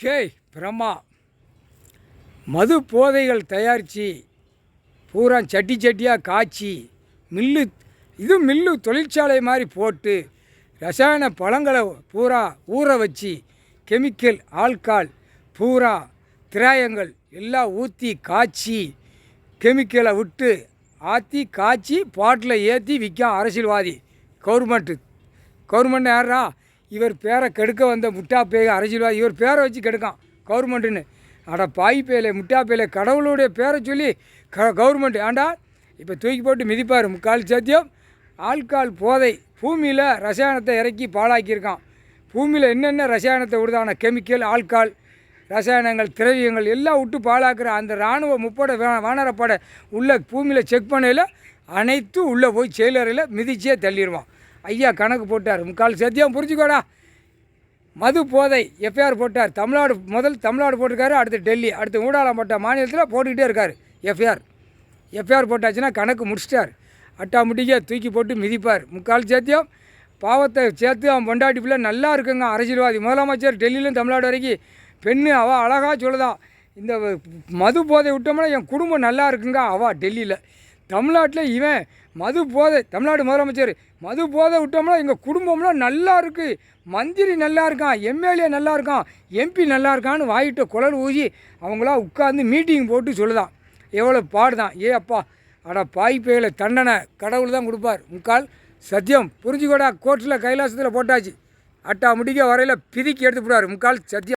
ஜெய் பிரம்மா மது போதைகள் தயாரித்து பூரா சட்டி சட்டியாக காய்ச்சி மில்லு தொழிற்சாலை மாதிரி போட்டு ரசாயன பழங்களை பூரா ஊற வச்சு கெமிக்கல் ஆல்கால் பூரா திராயங்கள் எல்லாம் ஊற்றி காய்ச்சி கெமிக்கலை விட்டு ஆற்றி காய்ச்சி பாட்டில் ஏற்றி விற்கான் அரசியல்வாதி கவர்மெண்ட் யாரா இவர் பேரை கெடுக்க வந்த முட்டா பேய் அரசியல்வாதி இவர் பேரை வச்சு கெடுக்கான் கவர்மெண்ட்டுன்னு. அட பாய் பேயில முட்டா பேயில கடவுளுடைய பேரை சொல்லி கவர்மெண்ட் ஆண்டா இப்போ தூக்கி போட்டு மிதிப்பார். முக்கால் சத்தியம் ஆல்கால் போதை பூமியில் ரசாயனத்தை இறக்கி பாழாக்கியிருக்கான். பூமியில் என்னென்ன ரசாயனத்தை விடுதான கெமிக்கல் ஆல்கால் ரசாயனங்கள் திரவியங்கள் எல்லாம் விட்டு பாழாக்குற அந்த இராணுவ முப்படை வானரப்படை உள்ள பூமியில் செக் பண்ணையில் அனைத்தும் உள்ளே போய் செயலறையில் மிதிச்சே தள்ளிடுவான். ஐயா கணக்கு போட்டார். முக்கால் சத்தியம் புரிஞ்சுக்கோடா. மது போதை எஃப்ஐஆர் போட்டார். தமிழ்நாடு போட்டிருக்காரு. அடுத்து டெல்லி, அடுத்து ஊடாளப்பட்ட மாநிலத்தில் போட்டுக்கிட்டே இருக்கார். எஃப்ஐஆர் போட்டாச்சுன்னா கணக்கு முடிச்சிட்டார். அட்டாமுட்டிக்காக தூக்கி போட்டு மிதிப்பார். முக்கால் சத்தியம் பாவத்தை சேர்த்து அவன் பொண்டாட்டி பிள்ளை நல்லா இருக்குங்க. அரசியல்வாதி முதலமைச்சர் டெல்லியிலும் தமிழ்நாடு வரைக்கும் பெண்ணு அவள் அழகாக சொல்லுதான், இந்த மது போதை விட்டோம்னா என் குடும்பம் நல்லா இருக்குங்க. அவள் டெல்லியில். தமிழ்நாட்டில் இவன் மது போதை தமிழ்நாடு முதலமைச்சர் மது போதை விட்டோம்னா எங்கள் குடும்பம்லாம் நல்லா இருக்குது, மந்திரி நல்லா இருக்கான், எம்எல்ஏ நல்லா இருக்கான், எம்பி நல்லா இருக்கான்னு வாயிட்ட குழல் ஊசி அவங்களாம் உட்காந்து மீட்டிங் போட்டு சொல்லுதான். எவ்வளோ பாடுதான். அப்பா அட பாய் பேயில தண்டனை கடவுள் தான் கொடுப்பார். முக்கால் சத்தியம் புரிஞ்சுக்கோடா. கோர்ட்டில் கைலாசத்தில் போட்டாச்சு. அட்டா முடிக்க வரையில் பிதிக்கி எடுத்து போடுவார். முக்கால் சத்தியம்.